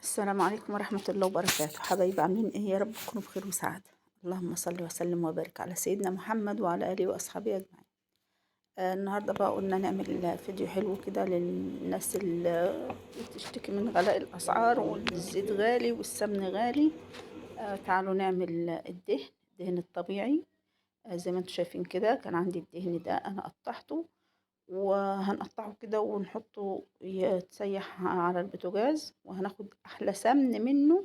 السلام عليكم ورحمة الله وبركاته. حبايبي عاملين ايه؟ يا رب تكونوا بخير وسعادة. اللهم صل وسلم وبارك على سيدنا محمد وعلى آله وأصحابه أجمعين. النهاردة بقى قلنا نعمل فيديو حلو كده للناس اللي بتشتكي من غلاء الأسعار، والزيت غالي والسمن غالي. تعالوا نعمل الدهن الطبيعي. زي ما انتم شايفين كده، كان عندي الدهن ده أنا قطعته، وهنقطعه كده ونحطه يتسيح على البوتاجاز، وهناخد أحلى سمن منه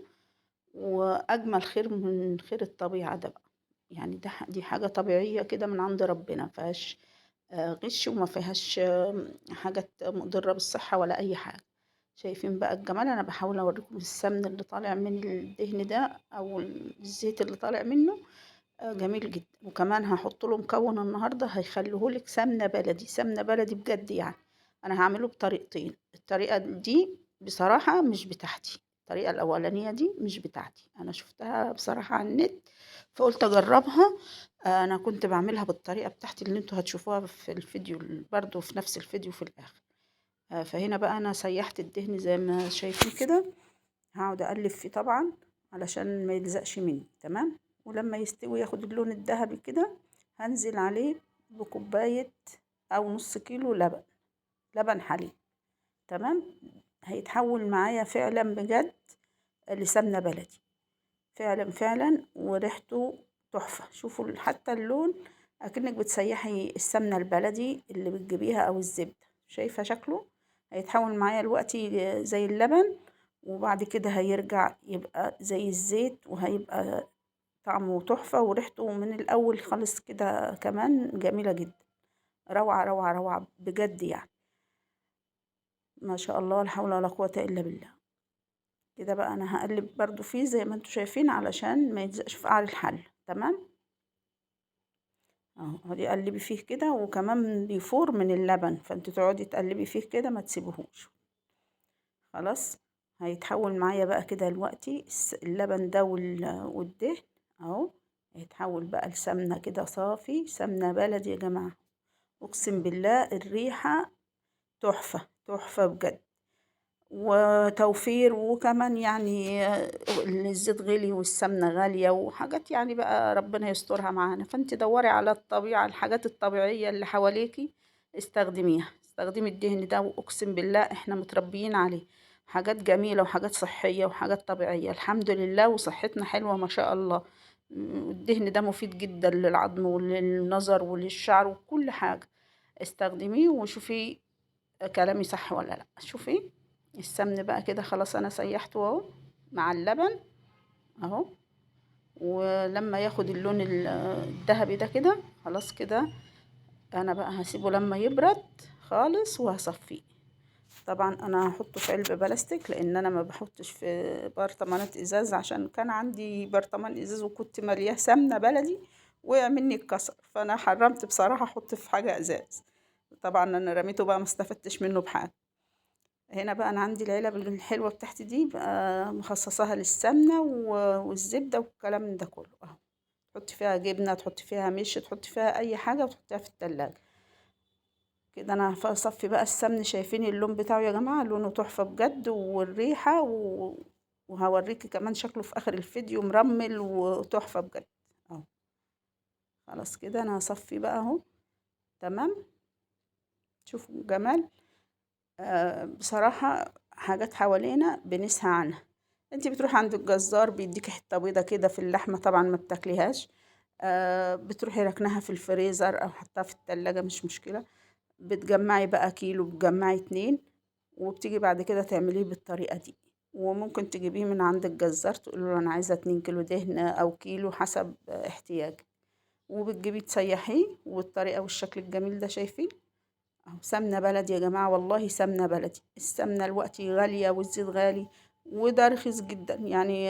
وأجمل خير من خير الطبيعة ده بقى. يعني دي حاجة طبيعية كده من عند ربنا، مفيهاش غش، وما فيهاش حاجة مضرة بالصحة ولا أي حاجة. شايفين بقى الجمال؟ أنا بحاول أوريكم السمن اللي طالع من الدهن ده أو الزيت اللي طالع منه. جميل جدا. وكمان هحط له مكون النهارده هيخليهولك سمنة بلدي، سمنة بلدي بجد يعني. أنا هعمله بطريقتين. الطريقة دي بصراحة مش بتاعتي، الطريقة الأولانية دي مش بتاعتي، أنا شفتها بصراحة على النت فقلت أجربها. أنا كنت بعملها بالطريقة بتاعتي اللي انتوا هتشوفوها في الفيديو، برضو في نفس الفيديو في الآخر. فهنا بقى أنا سيحت الدهن زي ما شايفين كده. هقعد أقلب فيه طبعا علشان ما يلزقش مني. تمام. ولما يستوي ياخد اللون الذهبي كده، هنزل عليه بكوباية أو نص كيلو لبن حليب. تمام. هيتحول معايا فعلا بجد لسمنة بلدي، فعلا فعلا، وريحته تحفة. شوفوا حتى اللون، أكنك بتسيحي السمنة البلدي اللي بتجيبيها أو الزبدة. شايفة شكله؟ هيتحول معايا دلوقتي زي اللبن، وبعد كده هيرجع يبقى زي الزيت، وهيبقى طعمه تحفة، وريحته من الأول خالص كده كمان جميلة جدا. روعة روعة روعة بجد يعني. ما شاء الله، لا حول ولا قوة إلا بالله. كده بقى أنا هقلب برضو فيه زي ما انتوا شايفين علشان ما يلزقش في قعر الحل. تمام. اهو هدي قلبي فيه كده، وكمان بيفور من اللبن، فانت تقعدي تقلبي فيه كده ما تسيبهوش. خلاص. هيتحول معايا بقى كده دلوقتي اللبن ده والدهن اهو. هيتحول بقى لسمنة كده صافي، سمنة بلدي يا جماعة. اقسم بالله الريحة تحفة تحفة بجد، وتوفير. وكمان يعني الزيت غلي والسمنة غالية وحاجات، يعني بقى ربنا يسترها معانا. فانت دوري على الطبيعة، الحاجات الطبيعية اللي حواليكي استخدميها. استخدمي الدهن ده، واقسم بالله احنا متربيين عليه. حاجات جميلة وحاجات صحية وحاجات طبيعية الحمد لله، وصحتنا حلوة ما شاء الله. الدهن ده مفيد جدا للعظم وللنظر وللشعر وكل حاجة. استخدميه وشوفي كلامي صح ولا لا. شوفي السمن بقى كده خلاص، انا سيحته اهو مع اللبن اهو. ولما ياخد اللون الذهبي ده كده خلاص كده، انا بقى هسيبه لما يبرد خالص وهصفيه. طبعا انا هحطه في علبة بلاستيك، لان انا ما بحطش في برطمانات ازاز، عشان كان عندي برطمان ازاز وكنت ملياه سمنة بلدي وقع مني اتكسر، فانا حرمت بصراحة احط في حاجة ازاز. طبعا انا رميته بقى، ما استفدتش منه بحاجة. هنا بقى انا عندي العلب الحلوه بتاعتي دي بقى مخصصاها للسمنه والزبده والكلام من ده كله اهو. تحطي فيها جبنه، تحطي فيها مش، تحطي فيها اي حاجه، وتحطيها في التلاجة. كده انا هصفي بقى السمن. شايفين اللون بتاعه يا جماعه؟ لونه تحفه بجد، والريحه وهوريكي كمان شكله في اخر الفيديو مرمل وتحفه بجد اهو. خلاص كده انا هصفي بقى اهو. تمام. شوفوا جمال. بصراحة حاجات حوالينا بنسهى عنها. انتي بتروحي عند الجزار بيديكي حتة بيضة كده في اللحمة، طبعا ما بتاكليهاش. بتروحي ركنها في الفريزر او حطها في التلاجة، مش مشكلة. بتجمعي بقى كيلو، بتجمعي 2، وبتيجي بعد كده تعمليه بالطريقة دي. وممكن تجيبيه من عند الجزار، تقولي له انا عايزة 2 كيلو دهن او كيلو حسب احتياجك، وبتجيبيه تسيحيه. والطريقة والشكل الجميل ده شايفين اهو. سمنة بلدي يا جماعة، والله سمنة بلدي. السمنة الوقتي غالية والزيت غالي، وده رخيص جدا يعني.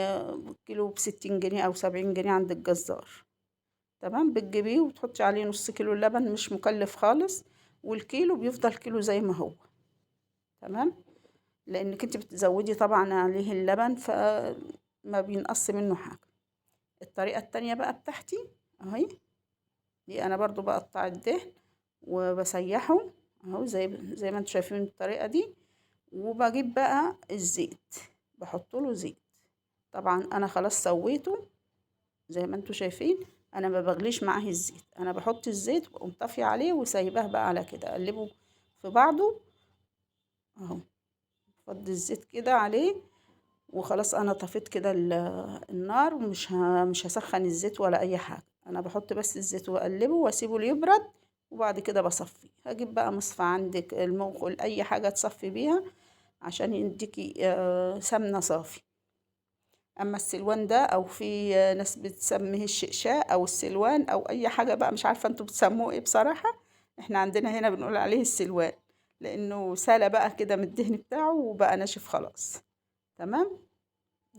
كيلو ب60 جنيه أو 70 جنيه عند الجزار. تمام. بتجيبيه وتحطي عليه نص كيلو لبن، مش مكلف خالص، والكيلو بيفضل كيلو زي ما هو. تمام. لأنك انت بتزودي طبعا عليه اللبن، فما بينقص منه حاجة. الطريقة التانية بقى بتاعتي اهي. دي انا برضو بقطع الدهن وبسيحه اهو، زي ما انتم شايفين الطريقة دي. وبجيب بقى الزيت. بحط له زيت. طبعا انا خلاص سويته زي ما انتوا شايفين، انا ما بغليش معاه الزيت، انا بحط الزيت واقوم طافيه عليه وسايباه بقى على كده، اقلبه في بعضه اهو. فضي الزيت كده عليه وخلاص. انا طفيت كده النار، ومش مش هسخن الزيت ولا اي حاجه. انا بحط بس الزيت واقلبه واسيبه يبرد، وبعد كده بصفيه. هجيب بقى مصفى عندك، الموقل، اي حاجه تصفي بيها عشان يديكي سمنه صافي. اما السلوان ده، او في ناس بتسميه الشقشاق او السلوان او اي حاجه بقى، مش عارفه انتوا بتسموه ايه بصراحه. احنا عندنا هنا بنقول عليه السلوان، لانه سالة بقى كده من الدهن بتاعه وبقى ناشف خلاص. تمام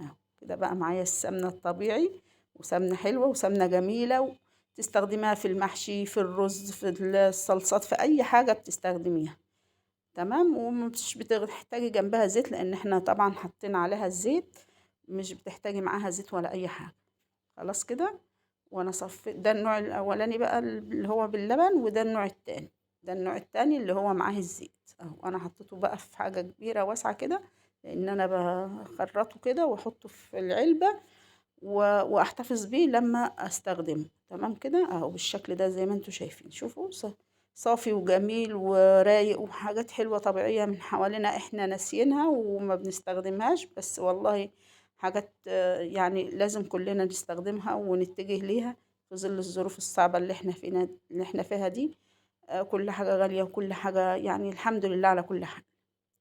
اهو كده بقى معايا السمنه الطبيعي، وسمنه حلوه وسمنه جميله، وتستخدميها في المحشي، في الرز، في الصلصات، في اي حاجه بتستخدميها. تمام. ومش بتحتاجي جنبها زيت، لان احنا طبعا حاطين عليها الزيت، مش بتحتاجي معاها زيت ولا اي حاجه. خلاص كده. وانا صفيت ده النوع الاولاني بقى اللي هو باللبن، وده النوع التاني. ده النوع التاني اللي هو معاه الزيت اهو. انا حطيته بقى في حاجه كبيره واسعه كده، لان انا بخرطه كده واحطه في العلبه واحتفظ بيه لما استخدمه. تمام كده اهو بالشكل ده زي ما انتوا شايفين. شوفوا صافي وجميل ورايق، وحاجات حلوة طبيعية من حوالينا احنا ناسيينها وما بنستخدمهاش، بس والله حاجات يعني لازم كلنا نستخدمها ونتجه ليها في ظل الظروف الصعبة اللي احنا فيها دي. كل حاجة غالية، وكل حاجة يعني الحمد لله على كل حاجة.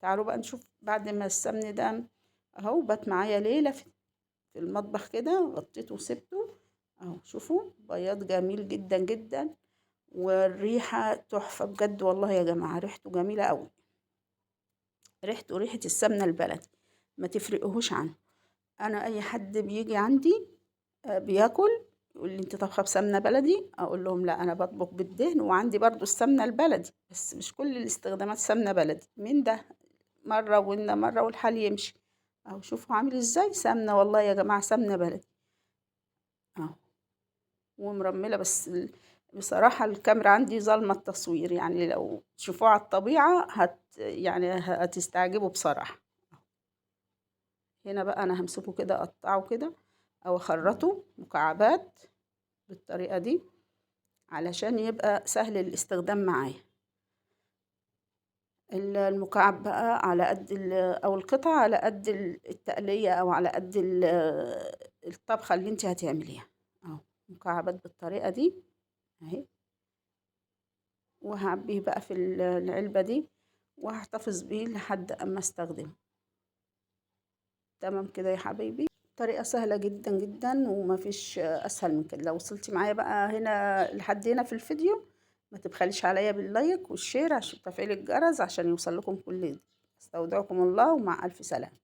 تعالوا بقى نشوف بعد ما السمن ده اهو بات معايا ليلة في المطبخ كده، غطيته وسبته اهو. شوفوا بياض جميل جدا جدا، والريحة تحفة بجد والله يا جماعة، ريحته جميلة قوي. ريحته ريحة السمنة البلدي، ما تفرقهوش عنه. انا اي حد بيجي عندي بياكل يقول لي انت طبخه بسمنه بلدي، اقول لهم لا، انا بطبخ بالدهن، وعندي برضو السمنه البلدي، بس مش كل الاستخدامات سمنه بلدي. من ده مره وإن مره والحال يمشي اهو. شوفوا عامل ازاي سمنه، والله يا جماعه سمنه بلدي اهو، ومرملة. بس بصراحة الكاميرا عندي ظالمة التصوير، يعني لو تشوفوه على الطبيعة يعني هتستعجبوا بصراحة. هنا بقى أنا همسكه كده، أقطعه كده أو أخرطه مكعبات بالطريقة دي علشان يبقى سهل الاستخدام معايا. المكعب بقى على قد أو القطعة على قد التقلية، أو على قد الطبخة اللي انت هتعمليها أهو. مكعبات بالطريقة دي اهي، وهعبيه بقى في العلبة دي، وهحتفظ بيه لحد اما استخدمه. تمام كده يا حبيبي. طريقة سهلة جدا جدا، ومفيش اسهل من كده. لو وصلتي معايا بقى هنا لحد هنا في الفيديو، ما تبخليش عليا باللايك والشير عشان تفعيل الجرس عشان يوصل لكم كل جديد. استودعكم الله، ومع الف سلامة.